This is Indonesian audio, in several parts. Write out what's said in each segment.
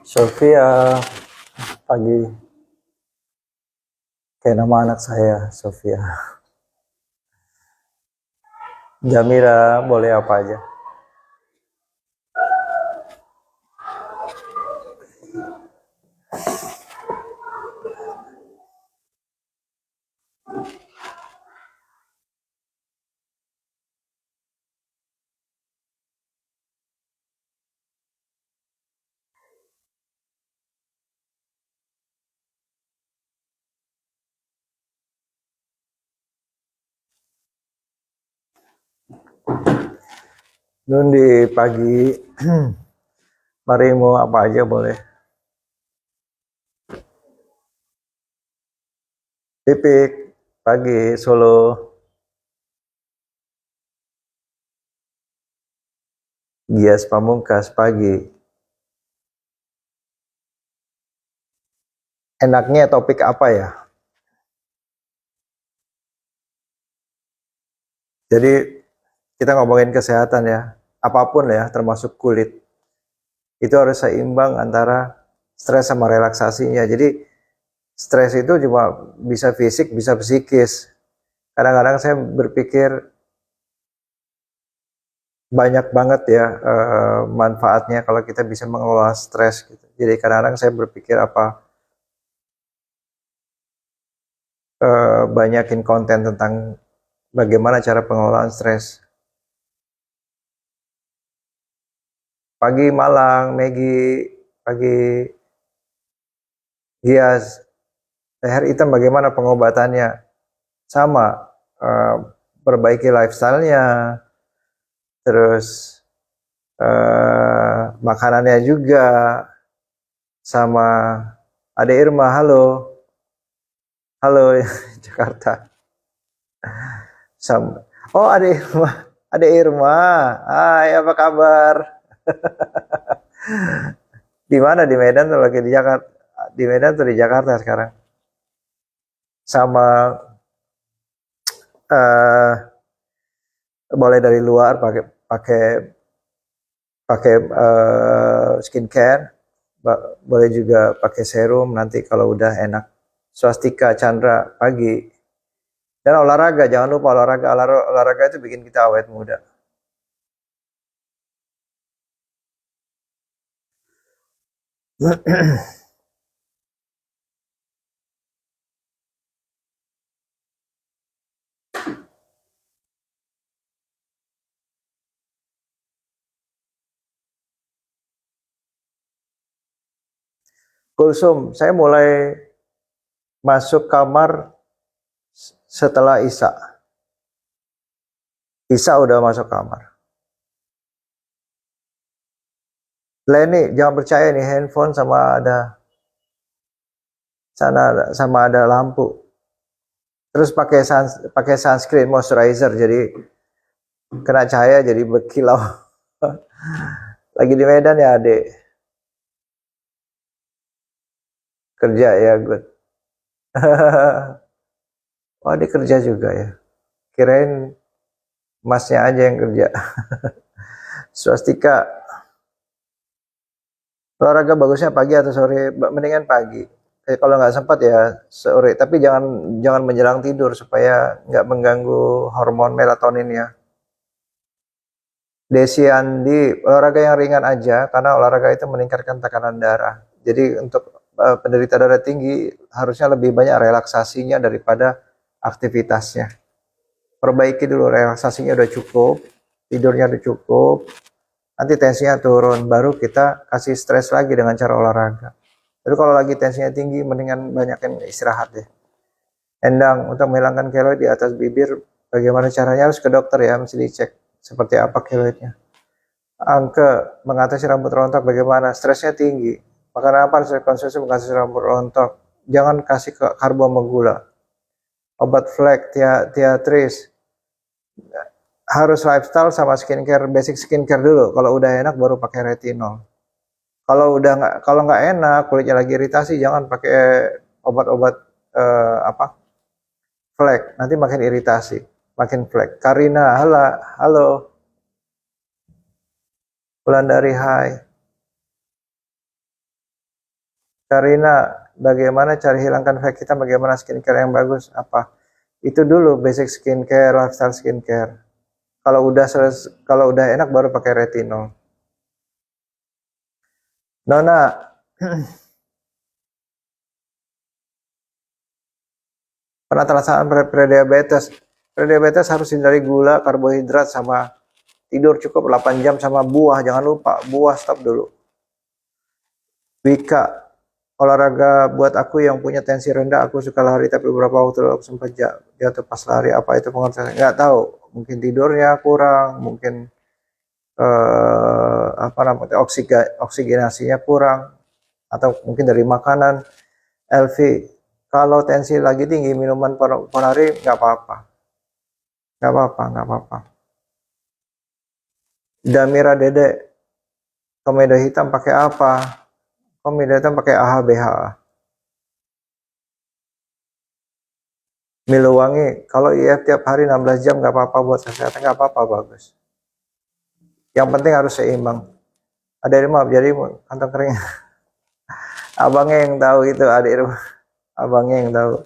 Sofia, pagi. Kayak nama anak saya, Sofia. Jamira, boleh apa aja. Nun di pagi, mari mau apa aja boleh. Pipik, pagi, Solo. Gias Pamungkas, pagi. Enaknya topik apa ya? Jadi kita ngomongin kesehatan ya. Apapun ya, termasuk kulit. Itu harus seimbang antara stres sama relaksasinya. Jadi stres itu cuma bisa fisik, bisa psikis. Kadang-kadang saya berpikir banyak banget ya manfaatnya kalau kita bisa mengelola stres gitu. Jadi kadang-kadang saya berpikir apa banyakin konten tentang bagaimana cara pengelolaan stres. Pagi Malang, Megi, pagi Gias, leher hitam bagaimana pengobatannya? Sama, perbaiki lifestyle-nya, terus makanannya juga, sama Ade Irma, halo, halo Jakarta. Sama, oh Ade Irma, Ade Irma, hai apa kabar? Di mana di Medan atau lagi di Jakarta? Di Medan atau di Jakarta sekarang? Sama uh, boleh dari luar pakai pakai pakai skincare, boleh juga pakai serum nanti kalau udah enak. Swastika Chandra pagi. Dan olahraga, jangan lupa olahraga. Olahraga itu bikin kita awet muda. Kulsum, saya mulai masuk kamar setelah Isya. Isya udah masuk kamar. Leni, jangan percaya nih handphone sama ada lampu. Terus pakai sunscreen moisturizer jadi kena cahaya jadi berkilau. Lagi di Medan ya, Adek. Kerja ya, good. Oh, Adek kerja juga ya. Kirain masnya aja yang kerja. Swastika. Olahraga bagusnya pagi atau sore? Mendingan pagi. Kalau nggak sempat ya sore. Tapi jangan menjelang tidur supaya nggak mengganggu hormon melatonin ya. Desi Andi, olahraga yang ringan aja karena olahraga itu meningkatkan tekanan darah. Jadi untuk penderita darah tinggi harusnya lebih banyak relaksasinya daripada aktivitasnya. perbaiki dulu, relaksasinya udah cukup, tidurnya udah cukup, nanti tensinya turun, baru kita kasih stres lagi dengan cara olahraga. Tapi kalau lagi tensinya tinggi, mendingan banyakin istirahat deh. Endang, untuk menghilangkan keloid di atas bibir, bagaimana caranya? Harus ke dokter ya, mesti dicek seperti apa keloidnya. Angke, mengatasi rambut rontok bagaimana? Stresnya tinggi. Makan apa? Harus konsumsi mengatasi rambut rontok. Jangan kasih karbo sama gula. Obat flek, teatris. Harus lifestyle sama skincare, basic skincare dulu. Kalau udah enak baru pakai retinol. Kalau nggak enak, kulitnya lagi iritasi, jangan pakai obat-obat flek. Nanti makin iritasi, makin flek. Karina, halo. Wulandari, hai. Karina, bagaimana cara hilangkan flek kita? Bagaimana skincare yang bagus? Apa? Itu dulu basic skincare, lifestyle skincare. Kalau udah enak baru pakai retinol. Nona, penataran prediabetes. Prediabetes harus hindari gula, karbohidrat, sama tidur cukup 8 jam, sama buah. Jangan lupa, buah stop dulu. Wika, olahraga buat aku yang punya tensi rendah, aku suka lari tapi beberapa waktu lalu aku sempat jatuh pas lari. Apa itu pengertian? Nggak tahu, mungkin tidurnya kurang, mungkin oksigenasinya kurang, atau mungkin dari makanan. Elvi, kalau tensi lagi tinggi, minuman ponari nggak apa-apa. Nggak apa-apa. Damira Dede, komedo hitam pakai apa? Komedo hitam pakai AHBH. Miluwangi, kalau IF tiap hari 16 jam nggak apa-apa buat kesehatan, nggak apa-apa, bagus. Yang penting harus seimbang. Ada rumah jadi kantong kering. Abangnya yang tahu itu, adik rumah. Abangnya yang tahu.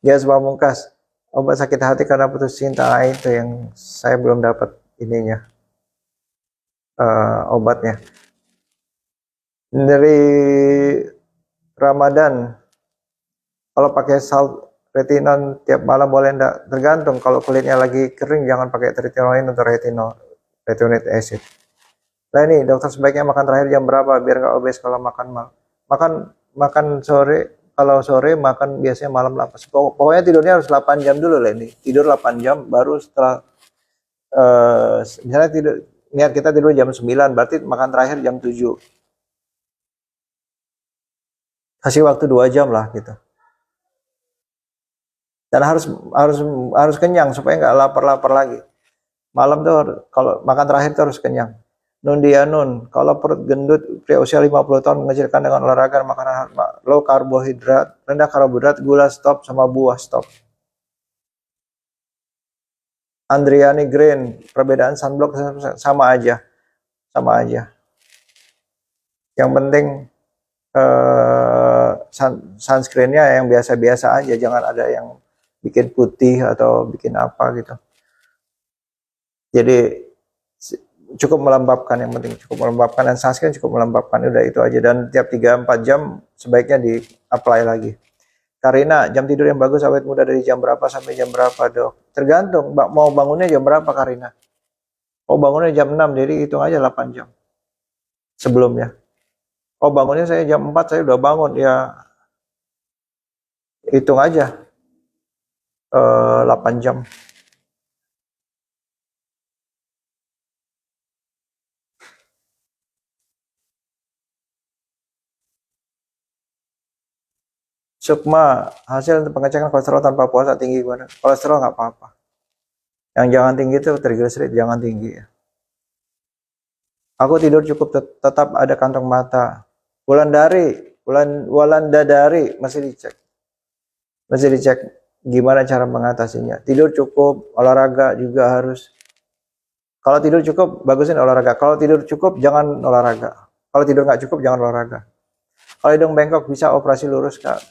Jas Pamungkas, obat sakit hati karena putus cinta, itu yang saya belum dapat ininya, obatnya. Dari Ramadan, kalau pakai salt retinol tiap malam boleh enggak? Tergantung, kalau kulitnya lagi kering jangan pakai tretinoin atau retinoic acid. Nah ini, dokter sebaiknya makan terakhir jam berapa biar nggak obes kalau makan sore. Kalau sore makan biasanya malam 8. Pokoknya tidurnya harus 8 jam dulu lah ini. Tidur 8 jam baru setelah misalnya niat kita tidur jam 9, berarti makan terakhir jam 7. Kasih waktu 2 jam lah gitu. Dan harus kenyang supaya nggak lapar-lapar lagi. Malam tuh kalau makan terakhir tuh harus kenyang. Nundianun, kalau perut gendut pria usia 50 tahun mengecilkan dengan olahraga, makanan low karbohidrat, rendah karbohidrat, gula stop, sama buah stop. Andriani Green, perbedaan sunblock sama aja. Yang penting sunscreennya yang biasa-biasa aja, jangan ada yang bikin putih atau bikin apa gitu. Jadi cukup melembabkan, yang penting cukup melembabkan, dan sunscreen cukup melembabkan, udah itu aja. Dan tiap 3-4 jam sebaiknya di apply lagi. Karina, jam tidur yang bagus awet muda dari jam berapa sampai jam berapa, dok? Tergantung, mau bangunnya jam berapa, Karina? Oh, bangunnya jam 6, jadi hitung aja 8 jam sebelumnya. Oh, bangunnya saya jam 4, saya udah bangun, ya hitung aja 8 jam. Sukma, hasil untuk pengecekan kolesterol tanpa puasa tinggi gimana? Kolesterol nggak apa-apa. Yang jangan tinggi itu triglycerid, jangan tinggi ya. Aku tidur cukup, tetap ada kantong mata. Wulandadari, masih dicek gimana cara mengatasinya. Tidur cukup, olahraga juga harus. Kalau tidur cukup, bagusin olahraga. Kalau tidur cukup, jangan olahraga. Kalau tidur nggak cukup, jangan olahraga. Kalau hidung bengkok, bisa operasi lurus, Kak.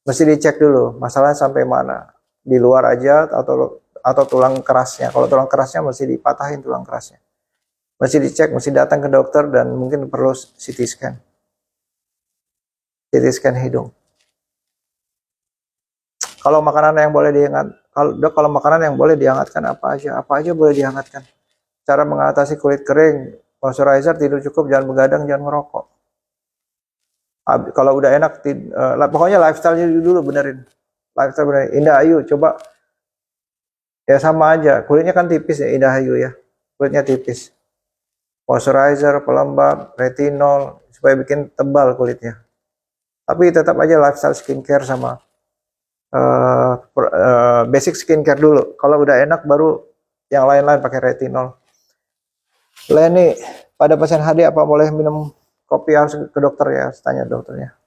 Mesti dicek dulu masalahnya sampai mana, di luar aja atau tulang kerasnya. Kalau tulang kerasnya mesti dipatahin, tulang kerasnya mesti dicek, mesti datang ke dokter, dan mungkin perlu CT scan hidung. Kalau makanan yang boleh diingat, Kalau dok, kalau makanan yang boleh dihangatkan apa aja? Apa aja boleh dihangatkan. Cara mengatasi kulit kering, moisturizer, tidur cukup, jangan begadang, jangan merokok. Kalau udah enak, pokoknya lifestyle-nya dulu benerin. Lifestyle benerin. Indah Ayu, coba ya sama aja. Kulitnya kan tipis ya Indah Ayu ya. Kulitnya tipis. Moisturizer, pelembab, retinol, supaya bikin tebal kulitnya. Tapi tetap aja lifestyle skincare sama basic skincare dulu. Kalau udah enak baru yang lain-lain pakai retinol. Leni, pada pasien HD apa boleh minum kopi, harus ke dokter ya, tanya dokternya.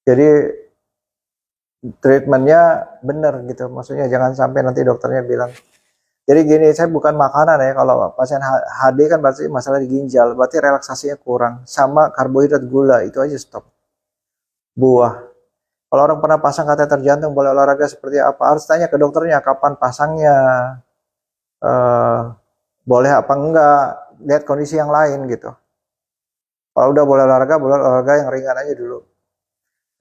Jadi treatmentnya benar gitu, maksudnya jangan sampai nanti dokternya bilang. Jadi gini, saya bukan makanan ya, kalau pasien HD kan berarti masalah di ginjal, berarti relaksasinya kurang, sama karbohidrat, gula, itu aja stop. Buah. Kalau orang pernah pasang kateter jantung boleh olahraga seperti apa, harus tanya ke dokternya kapan pasangnya, boleh apa enggak, lihat kondisi yang lain gitu. Kalau udah boleh olahraga yang ringan aja dulu.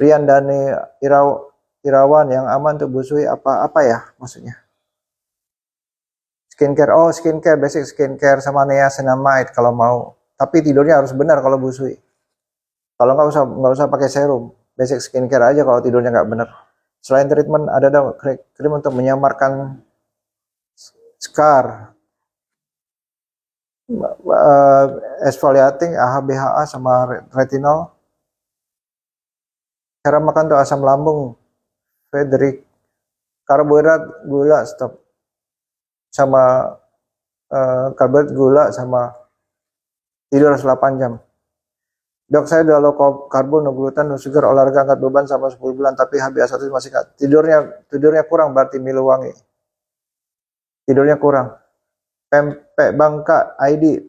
Rian Dani Irawan, yang aman untuk busui apa ya maksudnya? Skincare, oh skincare, basic skincare sama niacinamide kalau mau. Tapi tidurnya harus benar kalau busui. Kalau nggak usah pakai serum, basic skincare aja kalau tidurnya nggak benar. Selain treatment ada krim untuk menyamarkan scar, exfoliating, AHA, BHA sama retinol. Cara makan tuh asam lambung, Frederick. Karbohidrat, gula stop. Sama karbohidrat, gula sama tidur 8 jam. Dok, saya udah low karbo, no gluten, no sugar, olahraga angkat beban sama 10 bulan, tapi HbA1 masih gak. Tidurnya kurang, berarti Miluwangi. Tidurnya kurang. Pempek Bangka, ID,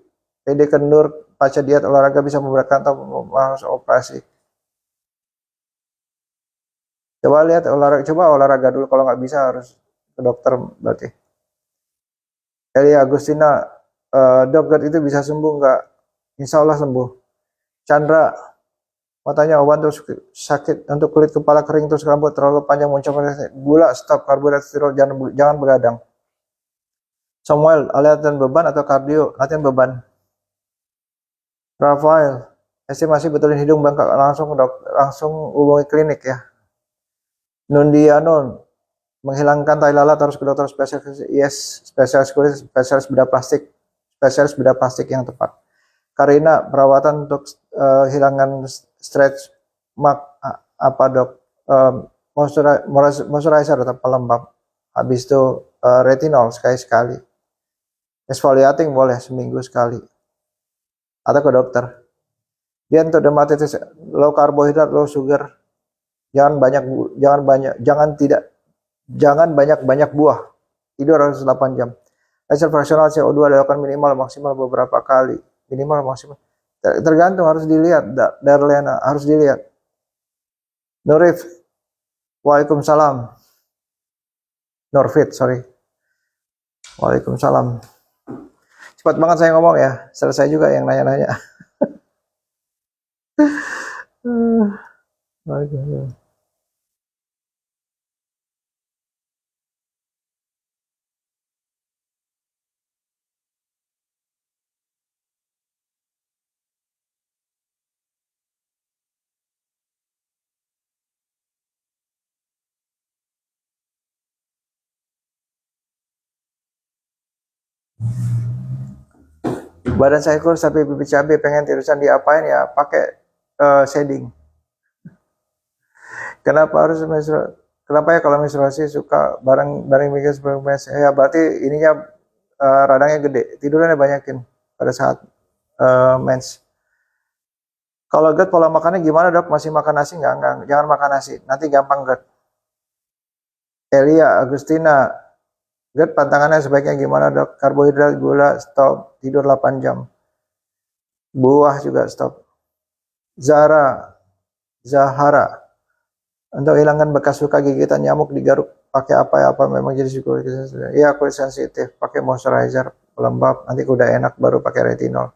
PD kendur, pasca diet olahraga bisa memberatkan atau harus operasi. Coba olahraga dulu, kalau nggak bisa harus ke dokter berarti. Elia Agustina, dok, GERD itu bisa sembuh nggak? Insya Allah sembuh. Chandra, matanya obat terus sakit untuk kulit kepala kering terus rambut terlalu panjang muncul gula, stop, karbohidrat, sterol, jangan begadang. Samuel, latihan beban atau kardio? Latihan beban. Rafael, estimasi betulin hidung bengkak, langsung hubungi klinik ya. Nundianon, menghilangkan tai lalat harus ke dokter spesialis. Yes, spesialis kulit, spesialis bedah plastik yang tepat. Karina, perawatan untuk hilangan stretch mark apa dok? Moisturizer atau pelembab. Habis itu retinol sekali-sekali. Exfoliating boleh seminggu sekali. Atau ke dokter. Dia untuk dermatitis, low karbohidrat, low sugar. Jangan banyak buah. Tidur harus 8 jam. Hasil fraksional CO2 dilakukan minimal maksimal beberapa kali. Minimal maksimal. Tergantung, harus dilihat. Darlena harus dilihat. Nurif, waalaikumsalam. Norfit, sorry. Waalaikumsalam. Cepat banget saya ngomong ya. Selesai juga yang nanya-nanya. Badan saya kurus tapi bibit cabai, pengen tirusan, diapain ya? Pakai shading. Kenapa ya kalau menstruasi suka bareng mikir seperti ya, berarti ininya radangnya gede, tidurnya banyakin pada saat mens. Kalau GERD pola makannya gimana dok? Masih makan nasi enggak, jangan makan nasi, nanti gampang GERD. Elia Agustina, GERD pantangannya sebaiknya gimana dok? Karbohidrat, gula, stop, tidur 8 jam. Buah juga stop. Zahara, untuk hilangkan bekas luka gigitan nyamuk digaruk pakai apa memang jadi kulit sensitif. Iya, kulit sensitif, pakai moisturizer, pelembab, nanti udah enak baru pakai retinol.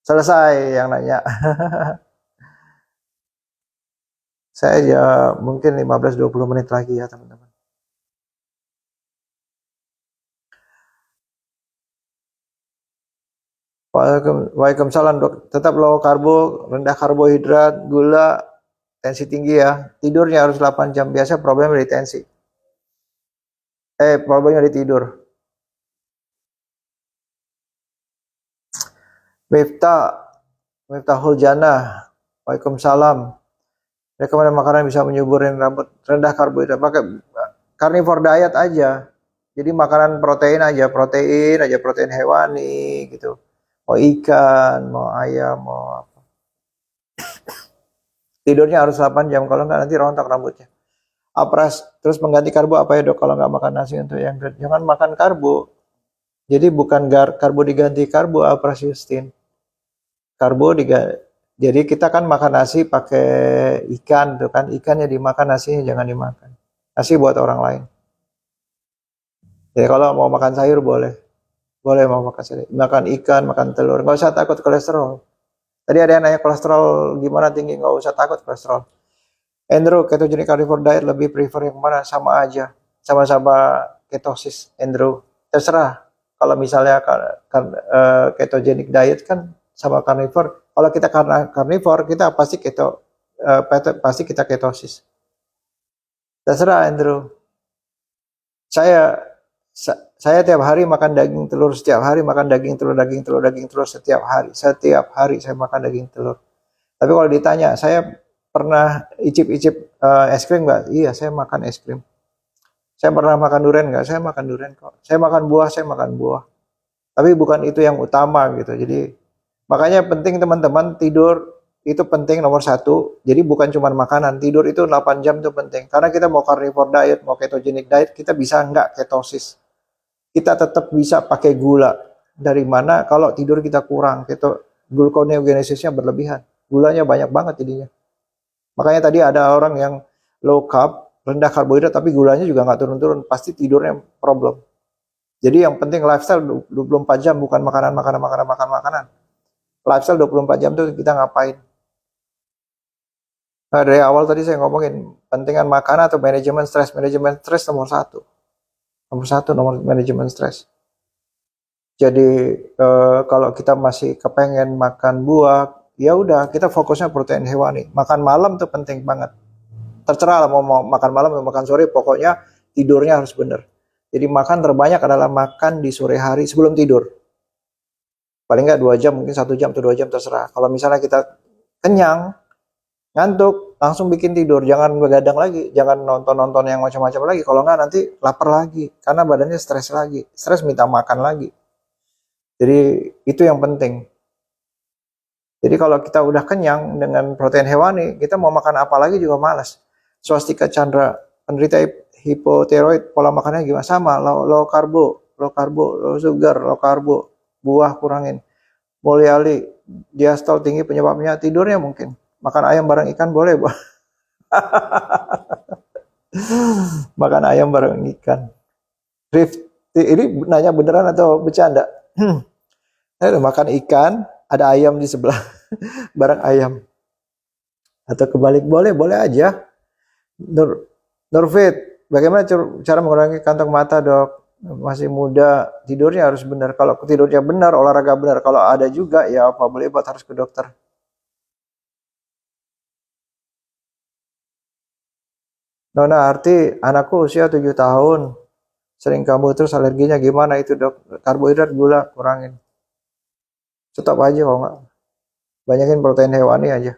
Selesai yang nanya. Saya ya mungkin 15-20 menit lagi ya teman-teman. Waalaikumsalam dok. Tetap low karbo, rendah karbohidrat, gula, tensi tinggi ya. Tidurnya harus 8 jam. Biasa problemnya di tensi. Problemnya di tidur. Miftahul Jannah. Waalaikumsalam. Rekomendasi makanan bisa menyuburin rambut, rendah karbohidrat. Pakai carnivore diet aja. Jadi makanan protein aja, protein hewani gitu. Mau ikan, mau ayam, mau apa. Tidurnya harus 8 jam, kalau nggak nanti rontok rambutnya. Terus pengganti karbo apa ya dok kalau nggak makan nasi untuk yang berat? Jangan makan karbo. Jadi bukan karbo diganti karbo, aprasistin. Karbo diganti. Jadi kita kan makan nasi pakai ikan tuh kan, ikannya dimakan, nasinya jangan dimakan. Nasi buat orang lain. Jadi kalau mau makan sayur boleh mau makan sayur, makan ikan, makan telur, nggak usah takut kolesterol. Tadi ada yang nanya kolesterol gimana tinggi, nggak usah takut kolesterol. Andrew, ketogenic carnivore diet lebih prefer yang mana? Sama aja, sama-sama ketosis. Andrew, terserah. Kalau misalnya ketogenic diet kan sama carnivore. Kalau kita carnivore, kita pasti pasti kita ketosis. Terserah Andrew. Saya tiap hari makan daging telur, setiap hari makan daging telur setiap hari saya makan daging telur. Tapi kalau ditanya, saya pernah icip-icip es krim nggak? Iya, saya makan es krim. Saya pernah makan durian nggak? Saya makan durian kok. Saya makan buah. Tapi bukan itu yang utama gitu. Jadi makanya penting teman-teman, tidur itu penting nomor 1. Jadi bukan cuma makanan, tidur itu 8 jam itu penting. Karena kita mau carnivore diet, mau ketogenic diet, kita bisa nggak ketosis. Kita tetap bisa pakai gula. Dari mana? Kalau tidur kita kurang, gluconeogenesisnya berlebihan. Gulanya banyak banget jadinya. Makanya tadi ada orang yang low carb, rendah karbohidrat, tapi gulanya juga nggak turun-turun. Pasti tidurnya problem. Jadi yang penting lifestyle 24 jam, bukan makanan. Lifestyle 24 jam tuh kita ngapain? Nah, dari awal tadi saya ngomongin pentingan makanan atau manajemen stres. Manajemen stres nomor 1. Nomor manajemen stres. Jadi kalau kita masih kepengen makan buah, ya udah kita fokusnya protein hewani. Makan malam tuh penting banget. Terserah lah mau makan malam atau makan sore, pokoknya tidurnya harus benar. Jadi makan terbanyak adalah makan di sore hari sebelum tidur. Paling nggak 2 jam, mungkin 1 jam atau 2 jam terserah. Kalau misalnya kita kenyang, ngantuk, langsung bikin tidur, jangan begadang lagi, jangan nonton yang macam-macam lagi. Kalau nggak nanti lapar lagi, karena badannya stres lagi, stres minta makan lagi. Jadi itu yang penting. Jadi kalau kita udah kenyang dengan protein hewani, kita mau makan apa lagi juga malas. Swastika Chandra, penderita hipotiroid, pola makannya gimana? Sama, low karbo, low sugar, low karbo, buah kurangin. Mulyali, diastol tinggi penyebabnya tidurnya mungkin. Makan ayam bareng ikan boleh, Bu. Makan ayam bareng ikan. Ini nanya beneran atau bercanda? Makan ikan, ada ayam di sebelah, bareng ayam. Atau kebalik, boleh aja. Nurfit, bagaimana cara mengurangi kantong mata dok? Masih muda, tidurnya harus benar. Kalau tidurnya benar, olahraga benar. Kalau ada juga, ya apa boleh buat harus ke dokter. Nona Arti, anakku usia 7 tahun. Sering kambuh terus, alerginya gimana itu dok? Karbohidrat, gula, kurangin. Stop aja kalau nggak. Banyakin protein hewani aja.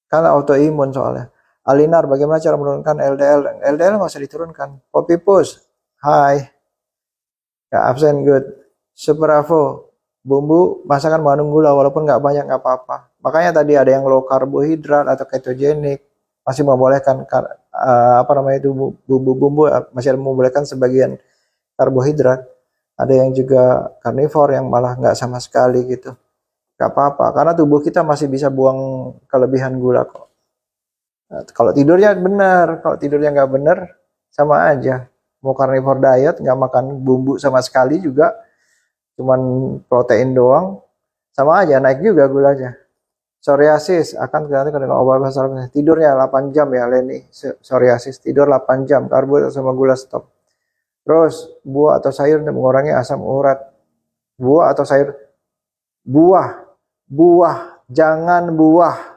Karena autoimun soalnya. Alinar, bagaimana cara menurunkan LDL? LDL nggak usah diturunkan. Popipus, hai. Ya, absen good. Superavo, bumbu masakan mengandung gula walaupun nggak banyak nggak apa-apa. Makanya tadi ada yang low karbohidrat atau ketogenik, masih membolehkan itu bumbu-bumbu masih membolehkan sebagian karbohidrat. Ada yang juga karnivor yang malah nggak sama sekali gitu. Nggak apa-apa, karena tubuh kita masih bisa buang kelebihan gula kok. Nah, kalau tidurnya benar, kalau tidurnya nggak benar, sama aja. Mau carnivore diet, nggak makan bumbu sama sekali juga, cuman protein doang, sama aja naik juga gulanya. Psoriasis akan tergantung dengan obat basal. Tidurnya 8 jam ya Leni. Psoriasis tidur 8 jam, karbohidrat sama gula stop. Terus buah atau sayur untuk mengurangi asam urat. Buah atau sayur, buah, jangan buah.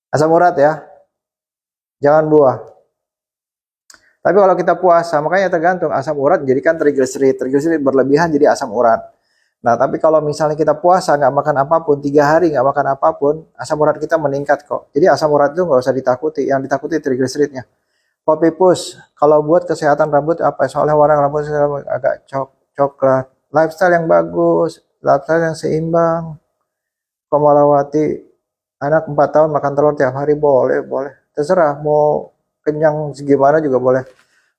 Asam urat ya, jangan buah. Tapi kalau kita puasa, makanya tergantung asam urat jadikan trigliserid berlebihan jadi asam urat. Nah, tapi kalau misalnya kita puasa nggak makan apapun, 3 hari nggak makan apapun, asam urat kita meningkat kok. Jadi asam urat itu nggak usah ditakuti, yang ditakuti trigliseridnya. Kopi pus, kalau buat kesehatan rambut apa? Soalnya warna rambut agak coklat. Lifestyle yang bagus, lifestyle yang seimbang. Komalawati, anak 4 tahun makan telur tiap hari boleh. Terserah mau kenyang segimana juga boleh.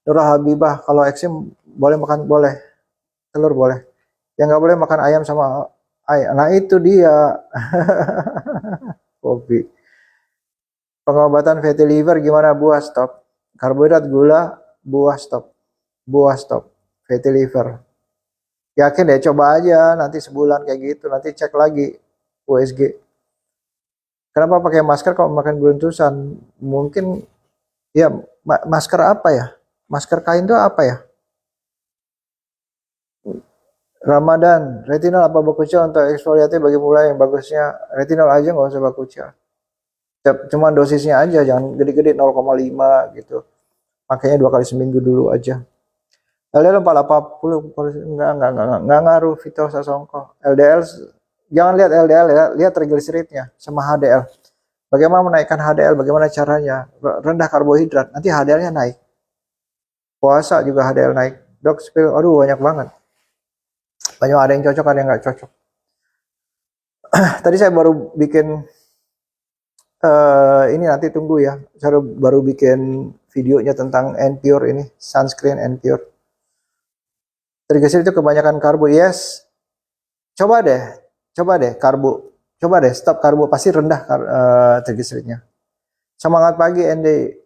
Nurul Habibah, kalau eksim boleh makan boleh, telur boleh. Yang nggak boleh makan ayam sama ayam. Nah itu dia. Kopi. Pengobatan fatty liver gimana? Buah stop. Karbohidrat gula, buah stop. Fatty liver. Yakin deh, coba aja nanti sebulan kayak gitu, nanti cek lagi USG. Kenapa pakai masker kalau makan beruntusan? Mungkin ya masker apa ya? Masker kain itu apa ya? Ramadan, retinol apa bakucha untuk eksfoliatif bagi mulai yang bagusnya retinol aja, nggak usah bakucha. Cuma dosisnya aja, jangan gede-gede 0,5 gitu. Makanya 2 kali seminggu dulu aja. LDL 480 nggak ngaruh Vito Sasongko. LDL jangan lihat LDL ya, lihat trigliseridnya sama HDL. Bagaimana menaikkan HDL? Bagaimana caranya? Rendah karbohidrat, nanti HDL-nya naik. Puasa juga HDL naik. Dok, spill, aduh banyak banget. Banyak, ada yang cocok, ada yang nggak cocok. Tadi saya baru bikin ini nanti tunggu ya. Saya baru bikin videonya tentang N-Pure ini, sunscreen N-Pure. Trigliserid itu kebanyakan karbo, yes. Coba deh karbo. Coba deh stop karbo, pasti rendah trigliseridnya. Semangat pagi ND.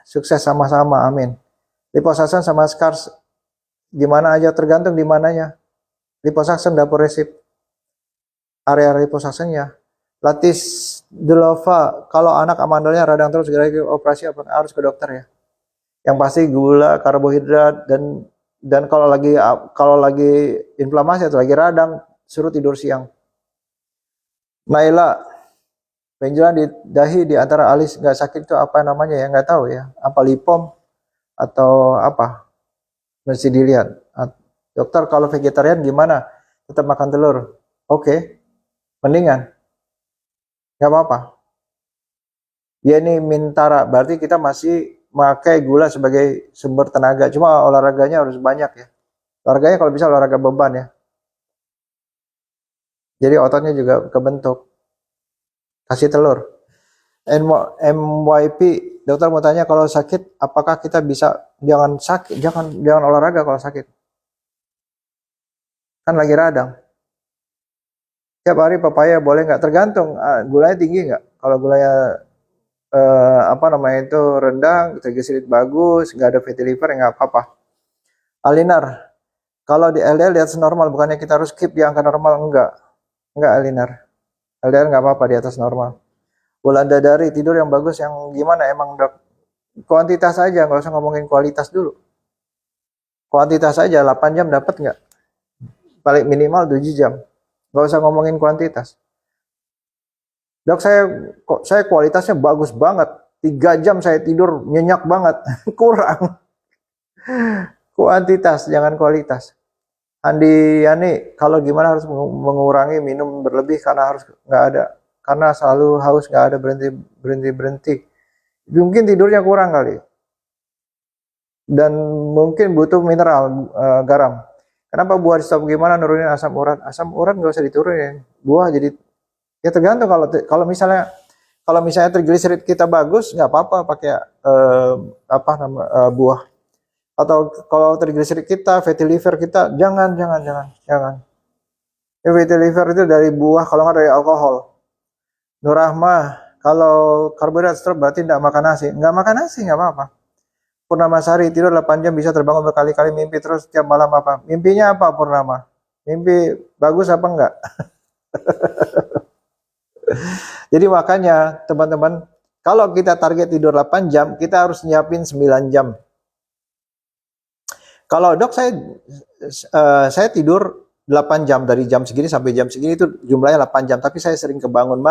Sukses sama-sama, amin. Liposuction sama scars gimana aja, tergantung di mananya. Liposuction dapur resip. Area liposuctionnya. Latis Delova, kalau anak amandalnya radang terus segera operasi apa harus ke dokter ya. Yang pasti gula, karbohidrat dan kalau lagi inflamasi atau lagi radang suruh tidur siang. Naila, benjolan di dahi di antara alis nggak sakit itu apa namanya ya, nggak tahu ya. Apa lipom atau apa? Mesti dilihat. Dokter, kalau vegetarian gimana? Tetap makan telur. Oke. Mendingan. Nggak apa-apa. Dia ini Mintara, berarti kita masih pakai gula sebagai sumber tenaga. Cuma olahraganya harus banyak ya. Olahraganya kalau bisa olahraga beban ya. Jadi ototnya juga kebentuk. Kasih telur. MYP, dokter mau tanya kalau sakit apakah kita bisa jangan olahraga kalau sakit. Kan lagi radang. Tiap hari papaya boleh nggak? Tergantung gulanya tinggi nggak. Kalau gulanya itu rendah, trigliserid bagus, nggak ada fatty liver, nggak apa-apa. Alinar, kalau di LDL di atas normal, bukannya kita harus keep di angka normal? Enggak Alinar. LDL nggak apa-apa di atas normal. Bulanda dari tidur yang bagus yang gimana emang dok? Kuantitas aja, nggak usah ngomongin kualitas dulu. Kuantitas aja, 8 jam dapat nggak? Paling minimal 7 jam. Nggak usah ngomongin kuantitas. Dok, saya kualitasnya bagus banget. 3 jam saya tidur nyenyak banget. Kurang. Kuantitas, jangan kualitas. Andi Yani, kalau gimana harus mengurangi minum berlebih karena harus nggak ada. Karena selalu haus, nggak ada berhenti. Mungkin tidurnya kurang kali. Dan mungkin butuh mineral, garam. Kenapa buah di stop? Gimana nurunin asam urat? Asam urat nggak usah diturunin. Buah jadi ya tergantung kalau misalnya trigliserid kita bagus nggak apa-apa pakai buah. Atau kalau trigliserid kita, fatty liver kita jangan. Ya, fatty liver itu dari buah kalau nggak dari alkohol. Nurahma, kalau karbohidrat stop berarti nggak makan nasi. Nggak makan nasi nggak apa-apa. Purnama Sari, tidur 8 jam bisa terbangun berkali-kali, mimpi terus setiap malam apa? Mimpinya apa Purnama? Mimpi bagus apa enggak? Jadi makanya teman-teman, kalau kita target tidur 8 jam, kita harus nyiapin 9 jam. Kalau dok saya tidur 8 jam, dari jam segini sampai jam segini itu jumlahnya 8 jam, tapi saya sering bangun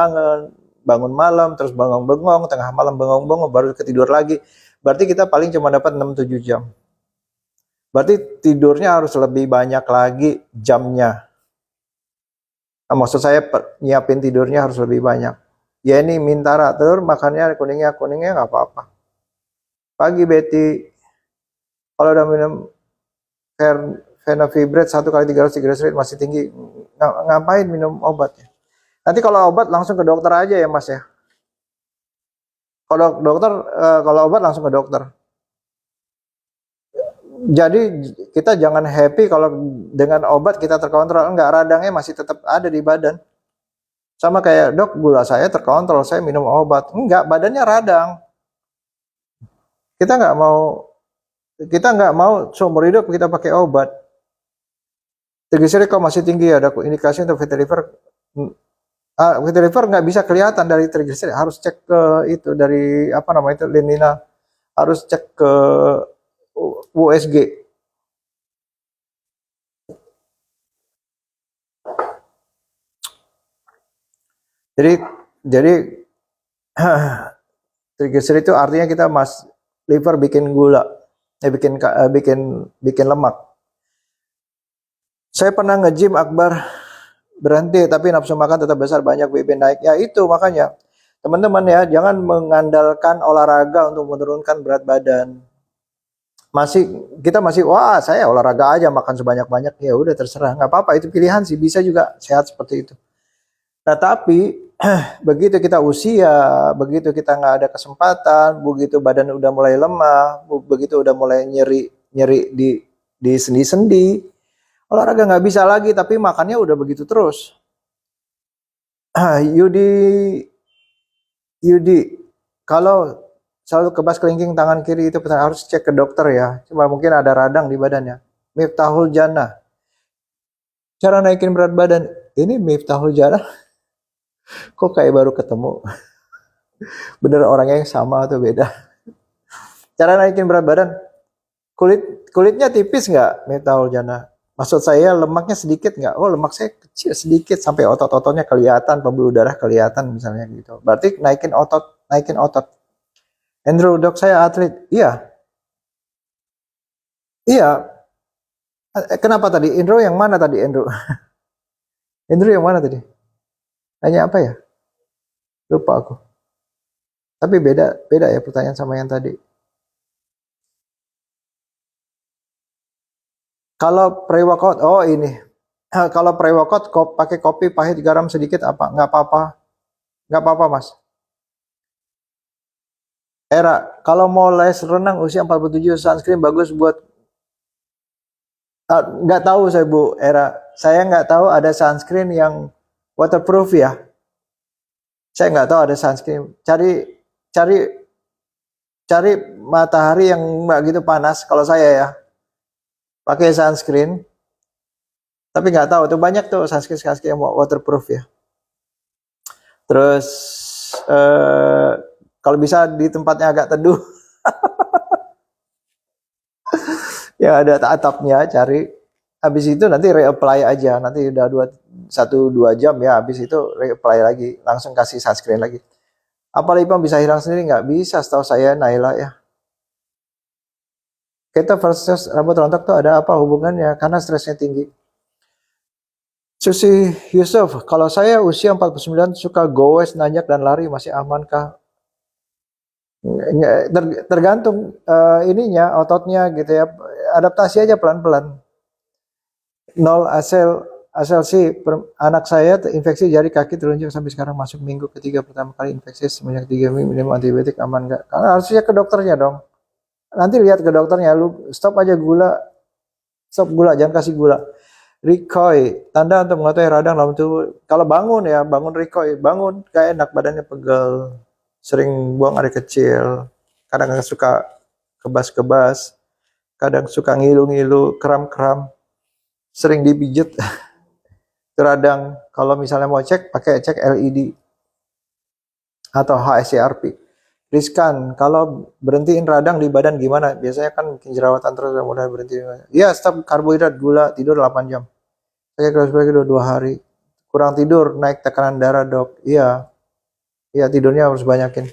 malam, terus bengong-bengong, tengah malam bengong-bengong, baru ketidur lagi. Berarti kita paling cuma dapat 6-7 jam. Berarti tidurnya harus lebih banyak lagi jamnya. Nah, maksud saya nyiapin tidurnya harus lebih banyak. Ya ini Mintara, telur makannya kuningnya nggak apa-apa. Pagi Betty, kalau udah minum Fenofibrate 1 kali 300 triglyceride masih tinggi, ngapain minum obatnya? Nanti kalau obat langsung ke dokter aja ya mas ya. Kalau obat langsung ke dokter. Jadi kita jangan happy kalau dengan obat kita terkontrol. Enggak, radangnya masih tetap ada di badan. Sama kayak dok, gula saya terkontrol, saya minum obat. Enggak, badannya radang. Kita nggak mau seumur hidup kita pakai obat. Triglyceride kok masih tinggi, ada indikasi untuk fatty liver. Fatty liver nggak bisa kelihatan dari triglyceride, harus cek ke itu dari apa namanya itu Lenina, harus cek ke USG. Jadi triglyceride itu artinya kita liver bikin gula, bikin lemak. Saya pernah nge-gym Akbar, berhenti tapi nafsu makan tetap besar, banyak BB naik. Ya itu makanya teman-teman ya, jangan mengandalkan olahraga untuk menurunkan berat badan. Kita masih wah saya olahraga aja, makan sebanyak-banyak, ya udah terserah, nggak apa-apa, itu pilihan sih, bisa juga sehat seperti itu. Nah tapi begitu kita usia, begitu kita nggak ada kesempatan, begitu badan udah mulai lemah, begitu udah mulai nyeri di sendi-sendi, olahraga nggak bisa lagi, tapi makannya udah begitu terus. Yudi, kalau selalu kebas kelingking tangan kiri itu harus cek ke dokter ya. Coba mungkin ada radang di badannya. Miftahul Jannah. Cara naikin berat badan. Ini Miftahul Jannah. Kok kayak baru ketemu? Bener orangnya yang sama atau beda? Cara naikin berat badan. Kulitnya tipis nggak Miftahul Jannah? Maksud saya lemaknya sedikit nggak? Oh lemak saya kecil sedikit, sampai otot-ototnya kelihatan, pembuluh darah kelihatan misalnya gitu. Berarti naikin otot. Andrew, dok saya atlet. Iya. Kenapa tadi? Andrew yang mana tadi Andrew? Andrew yang mana tadi? Tanya apa ya? Lupa aku. Tapi beda ya pertanyaan sama yang tadi. Kalau pre-workout, oh ini. Kalau pre-workout pakai kopi pahit garam sedikit apa? Nggak apa-apa mas. Era, kalau mau les renang usia 47, sunscreen bagus buat nggak tahu saya Bu Era. Saya nggak tahu ada sunscreen yang waterproof ya. Saya nggak tahu ada sunscreen. Cari matahari yang nggak gitu panas. Kalau saya ya pakai sunscreen. Tapi nggak tahu tuh, banyak tuh sunscreen yang waterproof ya. Terus kalau bisa di tempatnya agak teduh. Ya ada atapnya, cari. Habis itu nanti reapply aja. Nanti udah 1-2 jam ya, habis itu reapply lagi. Langsung kasih sunscreen lagi. Apa lipam bisa hilang sendiri? Nggak bisa setahu saya Naila ya. Keto versus rambut rontok tuh ada apa hubungannya? Karena stresnya tinggi. Susi Yusuf, kalau saya usia 49 suka goes, nanjak dan lari, masih amankah? Tergantung ininya, ototnya gitu ya. Adaptasi aja pelan-pelan. 0 asal sih anak saya infeksi jari kaki telunjuk sampai sekarang, masuk minggu ketiga, pertama kali infeksi sebanyak 3 minggu, minum antibiotik, aman nggak? Karena harusnya ke dokternya dong. Nanti lihat ke dokternya, lu stop gula, jangan kasih gula. Rikoy, tanda untuk mengetahui radang dalam tubuh. Kalau bangun Rikoy, bangun kayak enak, badannya pegel, sering buang air kecil, kadang suka kebas-kebas, kadang suka ngilu-ngilu, kram-kram, sering dipijit. Itu radang. Kalau misalnya mau cek, pakai cek LED. atau HSCRP. Riskan, kalau berhentiin radang di badan gimana? Biasanya kan bikin jerawatan terus, mudah berhenti. Ya, stop karbohidrat, gula, tidur 8 jam. Saya kalau sebagai 2 hari. Kurang tidur, naik tekanan darah, dok. Iya, iya tidurnya harus banyakin.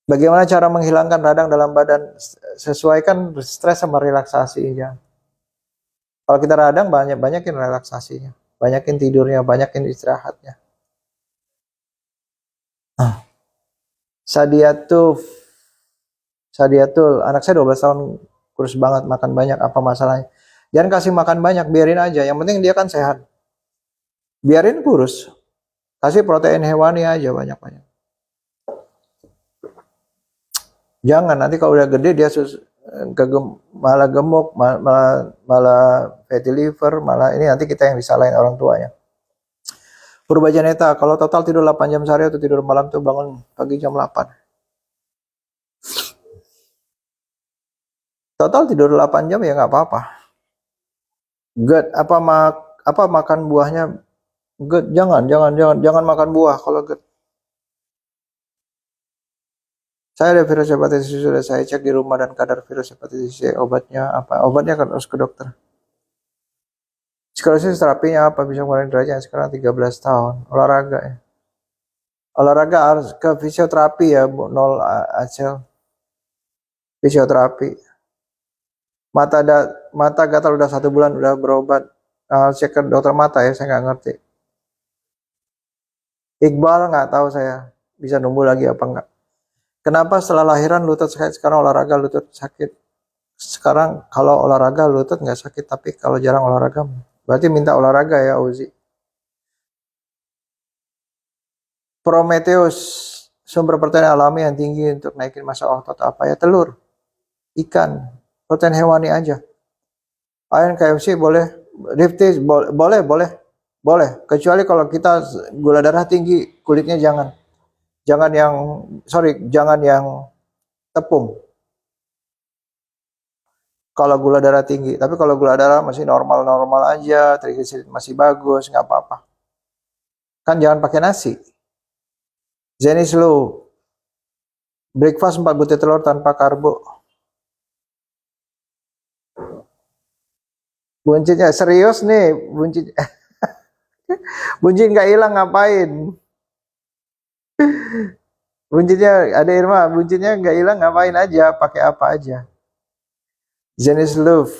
Bagaimana cara menghilangkan radang dalam badan? Sesuaikan stres sama relaksasinya. Kalau kita radang, banyakin relaksasinya. Banyakin tidurnya, banyakin istirahatnya. Sadiatul, anak saya 12 tahun, kurus banget, makan banyak, apa masalahnya? Jangan kasih makan banyak, biarin aja. Yang penting dia kan sehat. Biarin kurus. Kasih protein hewani aja banyak-banyak. Jangan, nanti kalau udah gede dia malah gemuk, malah fatty liver, malah ini nanti kita yang disalahin orang tuanya. Purbajaneta, kalau total tidur 8 jam sehari atau tidur malam tuh bangun pagi jam 8. Total tidur 8 jam ya nggak apa-apa. GERD, apa makan buahnya? GERD, jangan makan buah kalau GERD. Saya ada virus hepatitis C, sudah saya cek di rumah dan kadar virus hepatitis C. Obatnya apa? Obatnya kan harus ke dokter. Sklerosis terapinya apa? Bisa mengurangi derajat sekarang 13 tahun. Olahraga ya. Olahraga harus ke fisioterapi ya, Bu Nol Acel. Fisioterapi. Mata gatal udah 1 bulan udah berobat. Cek ke dokter mata ya, saya nggak ngerti. Iqbal nggak tahu saya bisa nunggu lagi apa enggak. Kenapa setelah lahiran lutut sakit, sekarang olahraga lutut sakit? Sekarang kalau olahraga lutut nggak sakit, tapi kalau jarang olahraga berarti minta olahraga ya, Uzi. Prometheus, sumber protein alami yang tinggi untuk naikin massa otot apa ya? Telur, ikan, protein hewani aja. Ayam KFC boleh, Riftis boleh. Kecuali kalau kita gula darah tinggi, kulitnya jangan yang tepung. Kalau gula darah tinggi, tapi kalau gula darah masih normal aja, trigliserid masih bagus, nggak apa-apa. Kan jangan pakai nasi. Jenny Slow, breakfast 4 butir telur tanpa karbo. Buncitnya serius nih, buncit nggak hilang ngapain? Buncitnya ada Irma, buncitnya nggak hilang ngapain aja, pakai apa aja. Jenis Love,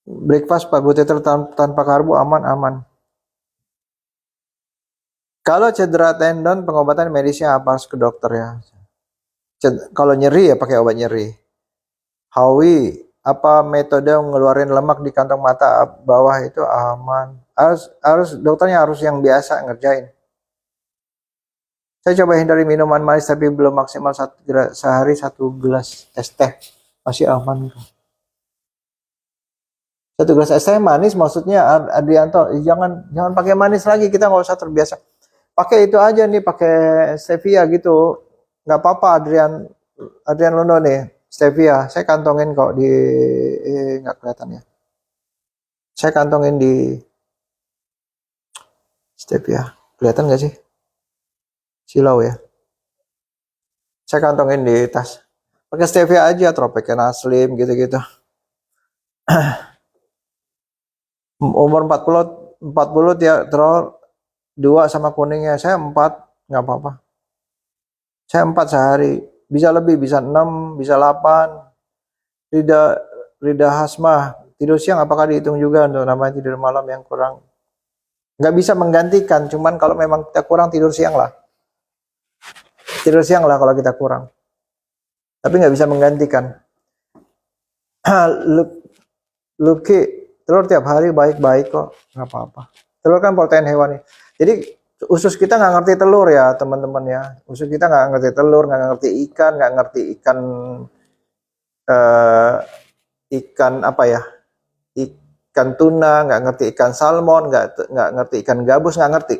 breakfast 4 butir telur tanpa karbo, aman. Kalau cedera tendon, pengobatan medisnya apa? Harus ke dokter ya. Kalau nyeri ya pakai obat nyeri. Howie, apa metode ngeluarin lemak di kantong mata bawah itu aman? Harus dokternya harus yang biasa ngerjain. Saya coba hindari minuman manis tapi belum maksimal sehari 1 gelas es teh, masih aman. 1 gelas es teh manis maksudnya Adrianto, jangan pakai manis lagi, kita nggak usah terbiasa. Pakai itu aja nih, pakai stevia gitu, nggak apa-apa. Adrian Londo nih, stevia, saya kantongin kok di nggak kelihatan ya. Saya kantongin di stevia, kelihatan nggak sih? Silau ya. Saya kantongin di tas. Pakai stevia aja, Tropicana Slim gitu-gitu. Umur 40 ya, terus 2 sama kuningnya. Saya 4, nggak apa-apa. Saya 4 sehari. Bisa lebih, bisa 6, bisa 8. Rida Hasmah, tidur siang apakah dihitung juga untuk namanya tidur malam yang kurang? Nggak bisa menggantikan, cuman kalau memang kita kurang tidur siang lah. Tidur siang lah kalau kita kurang. Tapi nggak bisa menggantikan. Luki, telur tiap hari baik-baik kok, nggak apa-apa. Telur kan protein hewani. Jadi usus kita nggak ngerti telur ya teman-teman ya. Usus kita nggak ngerti telur, nggak ngerti ikan, nggak ngerti ikan apa ya? Ikan tuna, nggak ngerti ikan salmon, nggak ngerti ikan gabus, nggak ngerti.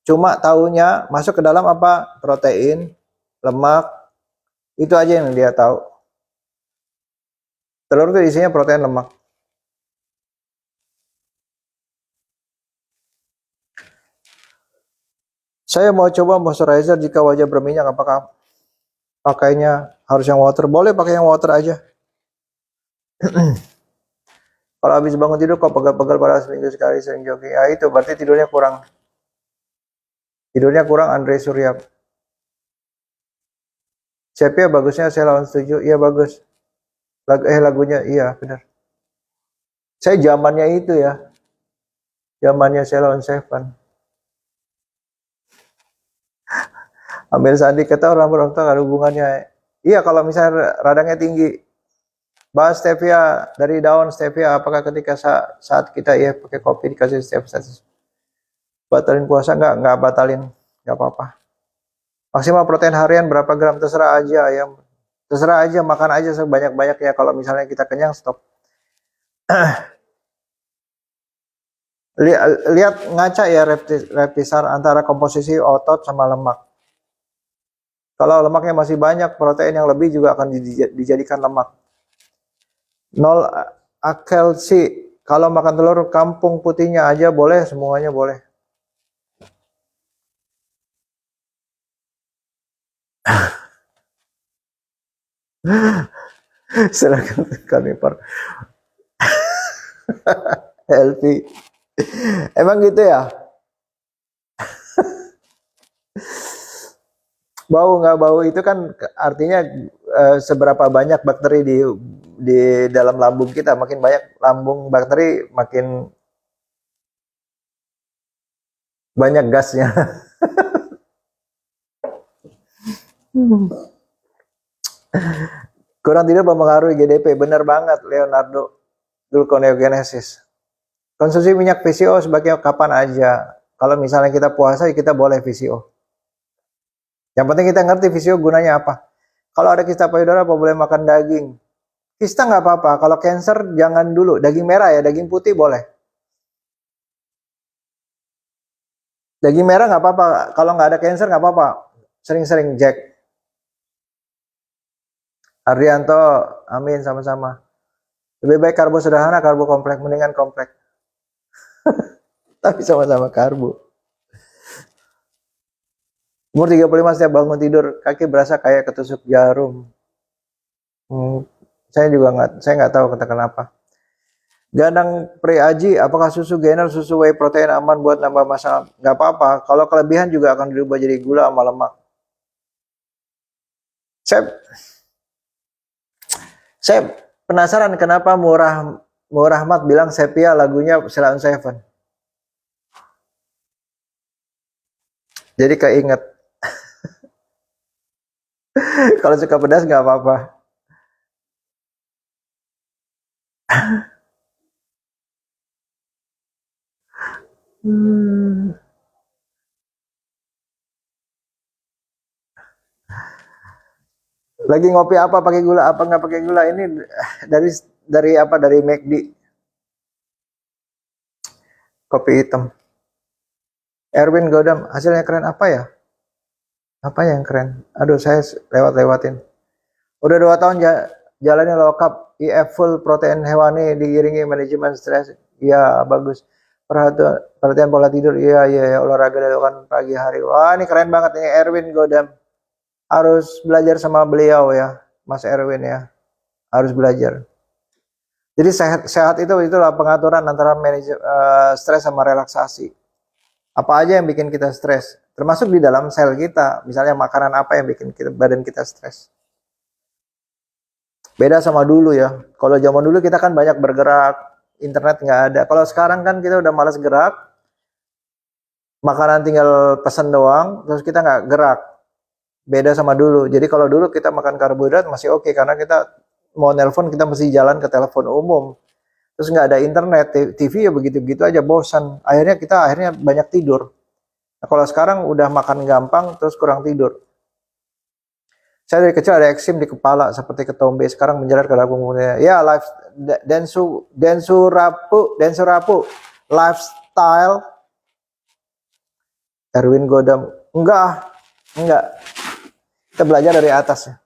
Cuma taunya masuk ke dalam apa? Protein, lemak, itu aja yang dia tahu. Telur itu isinya protein, lemak. Saya mau coba moisturizer jika wajah berminyak, apakah pakainya harus yang water? Boleh pakai yang water aja. Kalau habis bangun tidur kok pegal-pegal pada seminggu sekali sering jogging. Ya itu berarti tidurnya kurang. Tidurnya kurang Andre Surya. Sepia bagusnya saya lawan setuju. Iya bagus. Lagunya iya benar. Saya zamannya itu ya. Zamannya saya lawan Seven. Ambil Sandi kata orang tua ada hubungannya. Iya kalau misalnya radangnya tinggi. Bahas stevia dari daun stevia. Apakah ketika saat kita ya pakai kopi dikasih stevia batalin puasa? Nggak batalin, nggak apa-apa. Maksimal protein harian berapa gram? Terserah aja ayam. Terserah aja, makan aja sebanyak-banyaknya. Kalau misalnya kita kenyang stop. Lihat ngaca ya Reptisar antara komposisi otot sama lemak. Kalau lemaknya masih banyak, protein yang lebih juga akan dijadikan lemak. 0 akelsi. Kalau makan telur kampung putihnya aja boleh, semuanya boleh. Silakan kami per healthy. Emang gitu ya? Bau nggak bau itu kan artinya seberapa banyak bakteri di dalam lambung kita. Makin banyak lambung bakteri, makin banyak gasnya. Kurang tidur mempengaruhi GDP. Benar banget Leonardo. Gluconeogenesis. Konsumsi minyak VCO sebaiknya kapan aja. Kalau misalnya kita puasa, kita boleh VCO. Yang penting kita ngerti VCO gunanya apa. Kalau ada kista payudara, apa boleh makan daging? Kista nggak apa-apa. Kalau cancer jangan dulu. Daging merah ya, daging putih boleh. Daging merah nggak apa-apa. Kalau nggak ada cancer nggak apa-apa. Sering-sering Jack. Ardianto, amin sama-sama. Lebih baik karbo sederhana, karbo kompleks, mendingan kompleks. Tapi sama-sama karbo. Umur 35 setiap bangun tidur, kaki berasa kayak ketusuk jarum. Saya nggak tahu kata kenapa. Gandang pre-aji, apakah susu gainer, susu whey protein aman buat nambah massa? Nggak apa-apa. Kalau kelebihan juga akan dirubah jadi gula sama lemak. Saya penasaran kenapa Murahmat bilang Sepia lagunya Ceylon Seven. Jadi keinget. Kalau suka pedas nggak apa-apa. Lagi ngopi apa pakai gula apa nggak pakai gula ini dari apa dari McD. Kopi hitam. Erwin Godam hasilnya keren apa ya? Apa yang keren? Aduh saya lewatin. Udah 2 tahun jalannya low carb, IF full protein hewani diiringi manajemen stres. Iya bagus. Perhatian pola tidur. Iya olahraga dilakukan pagi hari. Wah ini keren banget nih Erwin Godam. Harus belajar sama beliau ya, Mas Erwin ya. Harus belajar. Jadi sehat itulah pengaturan antara stres sama relaksasi. Apa aja yang bikin kita stres, termasuk di dalam sel kita. Misalnya makanan apa yang bikin badan kita stres. Beda sama dulu ya. Kalau zaman dulu kita kan banyak bergerak, internet nggak ada. Kalau sekarang kan kita udah malas gerak, makanan tinggal pesan doang, terus kita nggak gerak. Beda sama dulu. Jadi kalau dulu kita makan karbohidrat masih oke, karena kita mau nelpon kita mesti jalan ke telepon umum. Terus nggak ada internet, TV ya begitu-begitu aja, bosan. Akhirnya banyak tidur. Nah, kalau sekarang udah makan gampang terus kurang tidur. Saya dari kecil ada eksim di kepala seperti ketombe, sekarang menjalar ke dalam punggungnya. Ya, Densurapu lifestyle. Erwin Godam. Enggak. Kita belajar dari atas ya.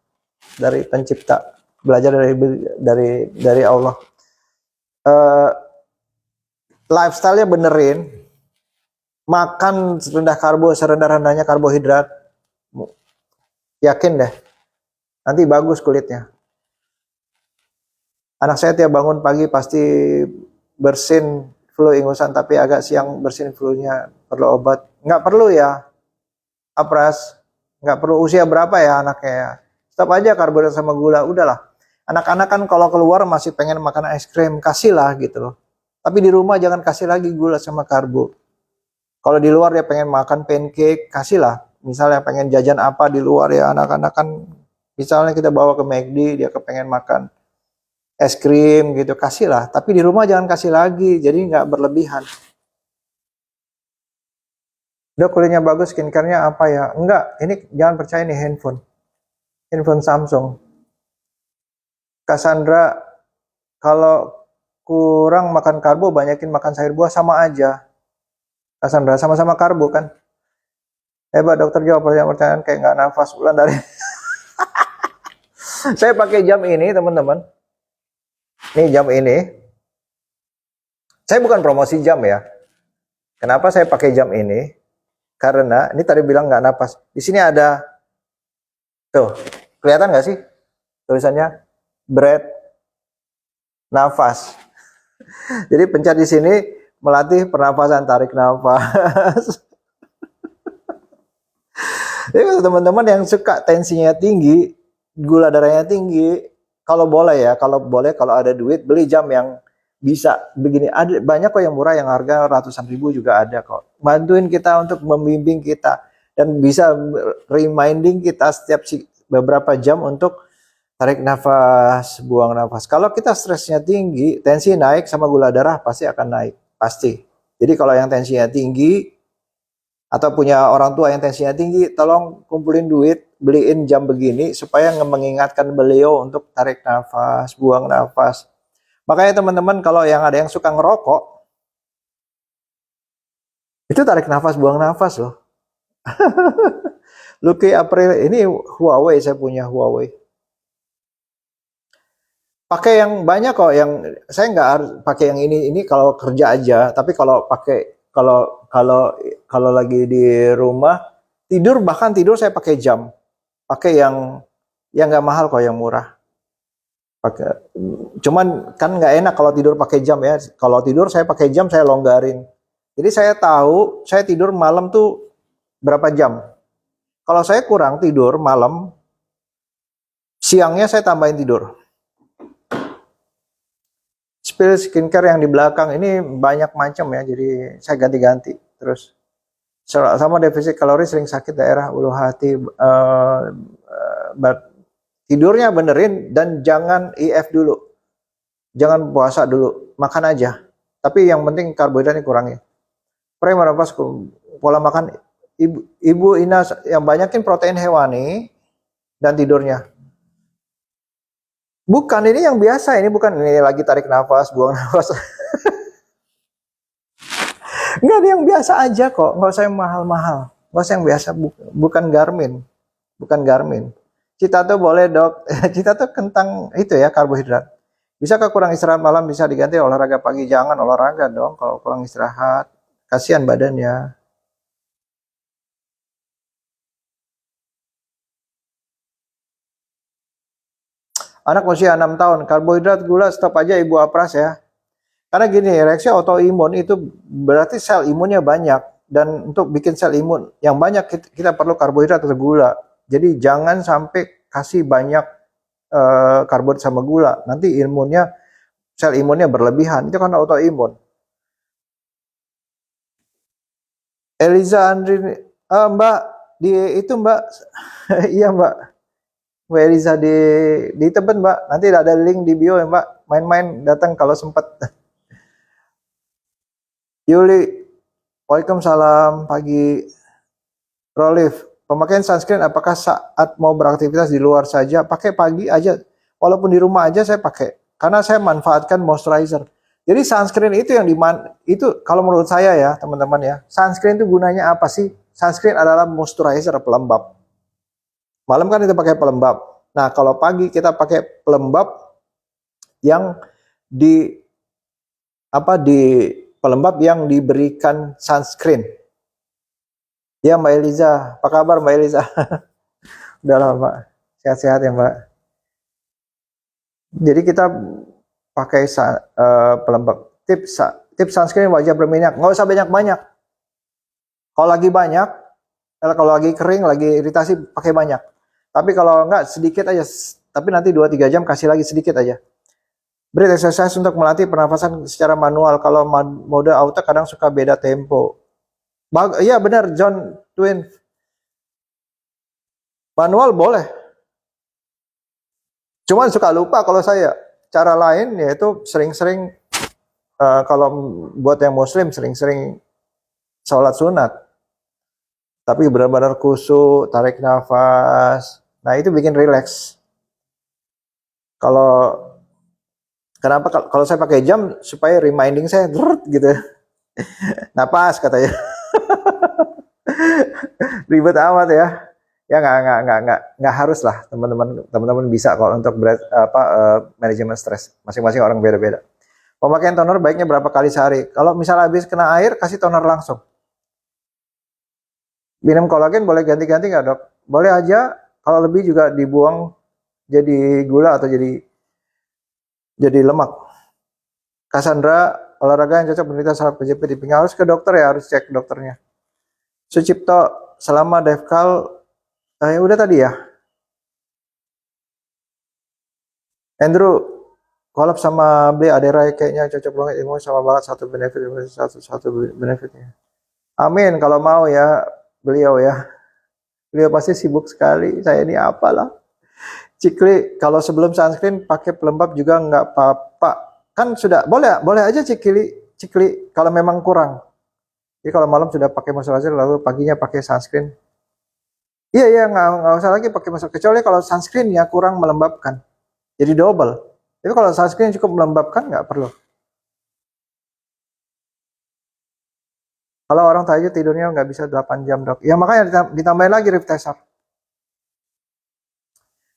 Dari pencipta. Belajar dari Allah. Lifestyle-nya benerin. makan rendah karbo, serendah-rendahnya karbohidrat, yakin deh, nanti bagus kulitnya. Anak saya tiap bangun pagi pasti bersin flu ingusan, tapi agak siang bersin flunya, perlu obat. Nggak perlu ya, Apras. Nggak perlu, usia berapa ya anaknya ya. Stop aja karbohidrat sama gula, udahlah. Anak-anak kan kalau keluar masih pengen makan es krim, kasihlah gitu loh. Tapi di rumah jangan kasih lagi gula sama karbo. Kalau di luar dia pengen makan pancake, kasihlah. Misalnya pengen jajan apa di luar ya, anak-anak kan misalnya kita bawa ke McD, dia kepengen makan es krim gitu, kasihlah. Tapi di rumah jangan kasih lagi, jadi nggak berlebihan. Dok, kulitnya bagus, skincare-nya apa ya? Enggak, ini jangan percaya nih handphone. Handphone Samsung. Cassandra, kalau kurang makan karbo, banyakin makan sayur buah, sama aja. Cassandra, sama-sama karbo kan? Hebat dokter, jawab pertanyaan kayak nggak nafas. Ulang dari saya pakai jam ini teman-teman. Nih jam ini. Saya bukan promosi jam ya. Kenapa saya pakai jam ini? Karena ini tadi bilang nggak nafas. Di sini ada tuh, kelihatan nggak sih tulisannya breath, nafas. Jadi pencet di sini melatih pernafasan, tarik nafas. Jadi teman-teman yang suka tensinya tinggi, gula darahnya tinggi, kalau boleh ya, kalau ada duit beli jam yang bisa begini. Ada banyak kok yang murah, yang harga ratusan ribu juga ada kok. Bantuin kita untuk membimbing kita dan bisa reminding kita setiap beberapa jam untuk tarik nafas, buang nafas. Kalau kita stresnya tinggi, tensi naik sama gula darah pasti akan naik, pasti. Jadi kalau yang tensinya tinggi atau punya orang tua yang tensinya tinggi, tolong kumpulin duit, beliin jam begini supaya mengingatkan beliau untuk tarik nafas, buang nafas. Makanya teman-teman kalau yang ada yang suka ngerokok, itu tarik nafas, buang nafas loh. Lucky April, ini Huawei, saya punya Huawei. Pakai yang banyak kok, yang saya nggak harus pakai yang ini kalau kerja aja. Tapi kalau pakai kalau lagi di rumah tidur, bahkan tidur saya pakai jam, pakai yang nggak mahal kok, yang murah. Pakai, cuman kan nggak enak kalau tidur pakai jam ya. Kalau tidur saya pakai jam, saya longgarin. Jadi saya tahu saya tidur malam tuh berapa jam. Kalau saya kurang tidur malam, siangnya saya tambahin tidur. Spill skincare yang di belakang ini banyak macam ya, jadi saya ganti-ganti terus. Sama defisit kalori, sering sakit daerah ulu hati. Tidurnya benerin dan jangan IF dulu. Jangan puasa dulu, makan aja. Tapi yang penting karbohidratnya kurangi. Nafas, pola makan ibu Ina yang banyakin protein hewani dan tidurnya. Bukan, ini yang biasa, ini bukan ini lagi tarik nafas, buang nafas. Enggak, ada yang biasa aja kok, nggak usah yang mahal-mahal. Nggak usah yang biasa, bukan Garmin. Bukan Garmin. Cita tuh boleh dok, cita tuh kentang itu ya, karbohidrat. Bisakah kurang istirahat malam bisa diganti olahraga pagi? Jangan olahraga dong kalau kurang istirahat. Kasihan badannya. Anak usia 6 tahun, karbohidrat, gula, stop aja Ibu Apras ya. Karena gini, reaksi autoimun itu berarti sel imunnya banyak. Dan untuk bikin sel imun yang banyak, kita perlu karbohidrat atau gula. Jadi jangan sampai kasih banyak karbohidrat sama gula. Nanti sel imunnya berlebihan. Itu kan autoimun. Eliza Andrini, Mbak, itu Mbak, iya Mbak. Mbak Eliza di Tebet Mbak, nanti ada link di bio ya Mbak, main-main datang kalau sempat. Yuli, waalaikumsalam pagi. Rolif, pemakaian sunscreen apakah saat mau beraktivitas di luar saja? Pakai pagi aja, walaupun di rumah aja saya pakai, karena saya manfaatkan moisturizer. Jadi sunscreen itu itu kalau menurut saya ya teman-teman ya, sunscreen itu gunanya apa sih? Sunscreen adalah moisturizer, pelembab. Malam kan kita pakai pelembab. Nah kalau pagi kita pakai pelembab yang pelembab yang diberikan sunscreen. Ya Mbak Eliza, apa kabar Mbak Eliza? Udah lama, sehat-sehat ya Mbak. Jadi kita pakai pelembab tips sunscreen wajah berminyak, nggak usah banyak-banyak. Kalau lagi banyak, kalau lagi kering, lagi iritasi pakai banyak. Tapi kalau enggak sedikit aja, tapi nanti 2-3 jam kasih lagi sedikit aja. Breath exercise untuk melatih pernafasan secara manual. Kalau mode auto kadang suka beda tempo. Iya benar John Twin. Manual boleh. Cuman suka lupa kalau saya. Cara lain yaitu sering-sering kalau buat yang muslim sering-sering sholat sunat. Tapi benar-benar khusyuk, tarik nafas. Nah itu bikin relax. Kalau kenapa kalau saya pakai jam supaya reminding saya gitu. Napas katanya. Ribet amat ya. Ya nggak harus lah teman-teman bisa kalau untuk manajemen stres. Masing-masing orang beda-beda. Pemakaian toner baiknya berapa kali sehari? Kalau misalnya habis kena air kasih toner langsung. Minum kolagen boleh ganti-ganti nggak dok? Boleh aja. Kalau lebih juga dibuang jadi gula atau jadi lemak. Cassandra, olahraga yang cocok penderita saraf kejepit di pinggang harus ke dokter ya, harus cek dokternya. Sucipto, selama Devkal, udah tadi ya. Andrew, kolab sama beli Aderai kayaknya cocok banget, ilmu sama banget satu benefitnya. Amin, kalau mau ya beliau ya. Beliau pasti sibuk sekali, saya ini apalah. Cikli, kalau sebelum sunscreen pakai pelembab juga nggak apa-apa. Kan sudah, boleh aja cikli kalau memang kurang. Jadi kalau malam sudah pakai moisturizer lalu paginya pakai sunscreen. Iya nggak usah lagi pakai moisturizer kecuali kalau sunscreennya kurang melembabkan. Jadi double. Tapi kalau sunscreen cukup melembabkan nggak perlu. Kalau orang tahajud tidurnya nggak bisa 8 jam dok. Ya makanya ditambahin lagi Rifteser.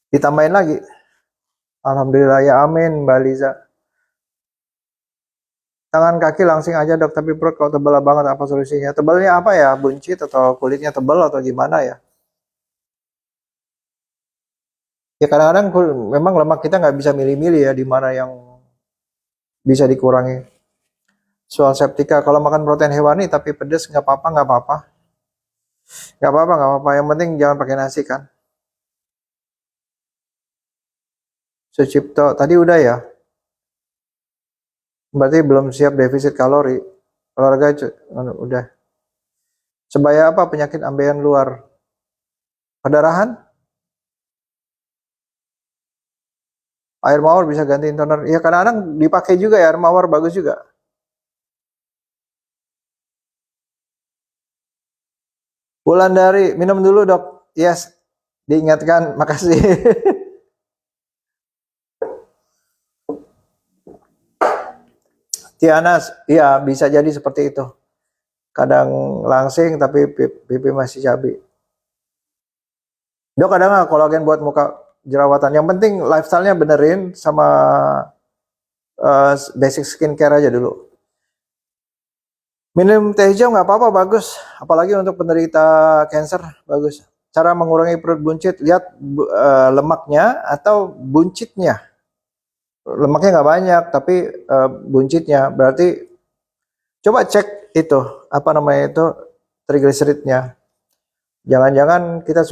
Ditambahin lagi. Alhamdulillah ya amin Mbak Liza. Tangan kaki langsing aja dok, tapi perut kalau tebal banget apa solusinya? Tebalnya apa ya? Buncit atau kulitnya tebal atau gimana ya? Ya kadang-kadang memang lemak kita nggak bisa milih-milih ya di mana yang bisa dikurangi. Soal septika, kalau makan protein hewani tapi pedas nggak apa-apa, nggak apa-apa. Yang penting jangan pakai nasi kan. Sucipto, tadi udah ya. Berarti belum siap defisit kalori. Olahraga udah. Sebaya apa penyakit ambeien luar? Perdarahan? Air mawar bisa gantiin toner. Ya kadang-kadang dipakai juga ya air mawar bagus juga. Wulandari, minum dulu dok. Yes, diingatkan. Makasih. Tianas, iya bisa jadi seperti itu. Kadang langsing tapi pipi masih cabai. Dok ada nggak kolagen buat muka jerawatan? Yang penting lifestyle-nya benerin sama basic skincare aja dulu. Minum teh hijau nggak apa-apa, bagus. Apalagi untuk penderita cancer, bagus. Cara mengurangi perut buncit, lihat lemaknya atau buncitnya. Lemaknya nggak banyak, tapi buncitnya. Berarti coba cek itu, apa namanya itu, triglyceridnya. Jangan-jangan kita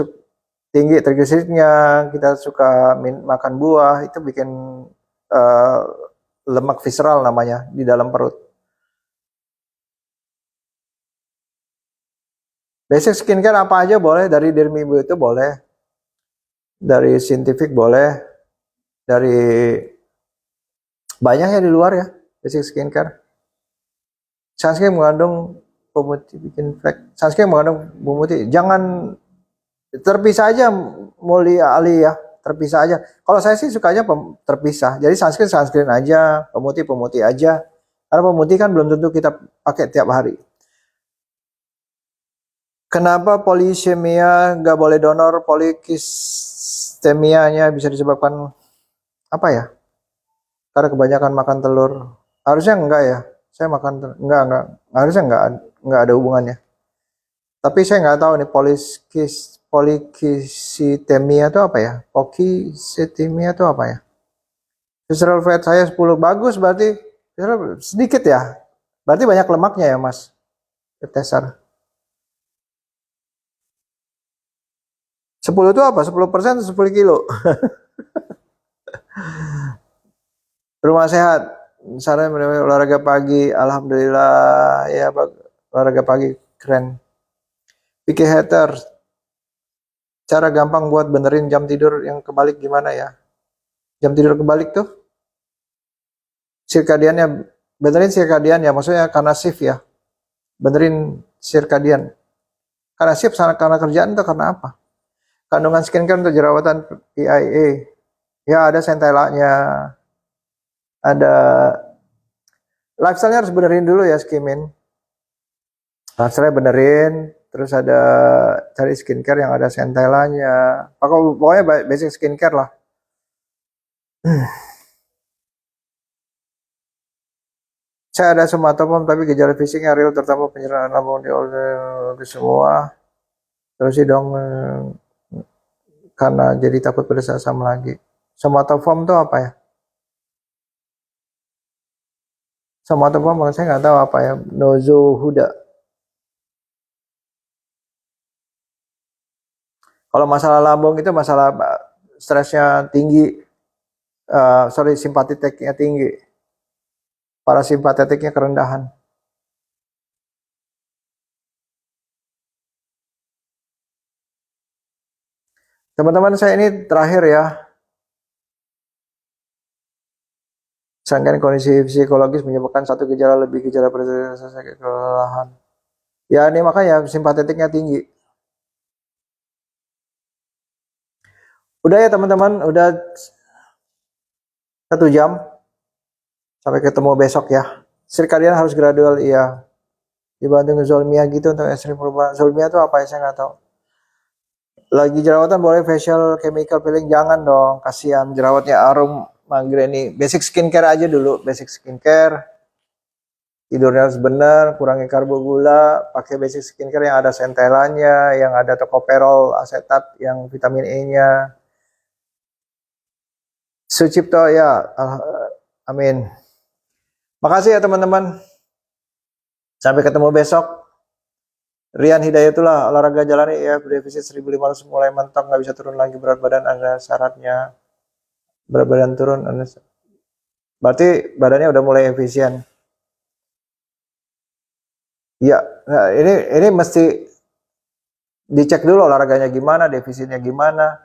tinggi triglyceridnya, kita suka makan buah, itu bikin uh, lemak visceral namanya di dalam perut. Basic skincare apa aja boleh, dari Dermibu itu boleh, dari Scientific boleh, dari banyak ya di luar ya, basic skincare. Sunscreen mengandung pemutih bikin flek. Sunscreen mengandung pemutih. Jangan terpisah aja, Mulia Ali ya, terpisah aja. Kalau saya sih sukanya terpisah. Jadi sunscreen aja, pemutih aja. Karena pemutih kan belum tentu kita pakai tiap hari. Kenapa polisemia nggak boleh donor? Polikistemianya bisa disebabkan apa ya? Karena kebanyakan makan telur. Harusnya enggak ya. Saya makan enggak. Harusnya enggak ada hubungannya. Tapi saya nggak tahu nih polikisitemia itu apa ya? Pokisitemia itu apa ya? Visceral fat saya 10 bagus berarti sedikit ya. Berarti banyak lemaknya ya Mas. Tesar. 10 itu apa? 10% 10 kilo. Rumah sehat. Misalnya olahraga pagi. Alhamdulillah ya olahraga pagi keren. Picky hater. Cara gampang buat benerin jam tidur yang kebalik gimana ya? Jam tidur kebalik tuh sirkadiannya, benerin sirkadian ya, maksudnya karena shift ya, benerin sirkadian. Karena shift karena kerjaan itu karena apa? Kandungan skincare untuk jerawatan PIA, ya ada centellanya, ada lifestyle-nya harus benerin dulu ya skimin. Lifestyle benerin, terus ada cari skincare yang ada centellanya. Pokoknya basic skincare lah. Saya ada somatopom tapi gejala fisiknya real, terutama penyerahan lambung di semua. Terus sih dong karena jadi takut pedes asam lagi. Somatopom itu apa ya? Somatopom saya nggak tahu apa ya. Nozohuda. Kalau masalah lambung itu masalah stresnya tinggi, simpatetiknya tinggi, parasimpatetiknya kerendahan. Teman-teman saya ini terakhir ya. Sangkaan kondisi psikologis menyebabkan satu gejala lebih gejala sakit kelelahan. Ya ini makanya simpatetiknya tinggi. Udah ya teman-teman, udah 1 jam. Sampai ketemu besok ya. Sirkadian harus gradual iya. Dibanding zolmia gitu untuk ekstrim perubahan. Zolmia itu apa ya saya nggak tahu. Lagi jerawatan boleh facial chemical peeling, jangan dong, kasihan jerawatnya arum migraine. Basic skincare aja dulu, basic skincare. Tidurnya harus benar, kurangi karbo gula, pakai basic skincare yang ada centellanya, yang ada tocopherol asetat, yang vitamin E-nya. Sucipto ya, amin. Makasih ya teman-teman. Sampai ketemu besok. Rian Hidayatullah, olahraga jalan ya, defisit 1500 mulai mentok, nggak bisa turun lagi berat badan, ada syaratnya. Berat badan turun, berarti badannya udah mulai efisien. Ya, nah ini mesti dicek dulu olahraganya gimana, defisitnya gimana,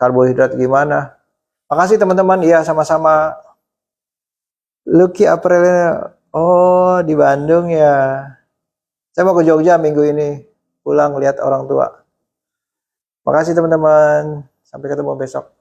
karbohidrat gimana. Makasih teman-teman, iya sama-sama. Lucky April, oh di Bandung ya. Saya mau ke Jogja minggu ini, pulang lihat orang tua. Makasih teman-teman, sampai ketemu besok.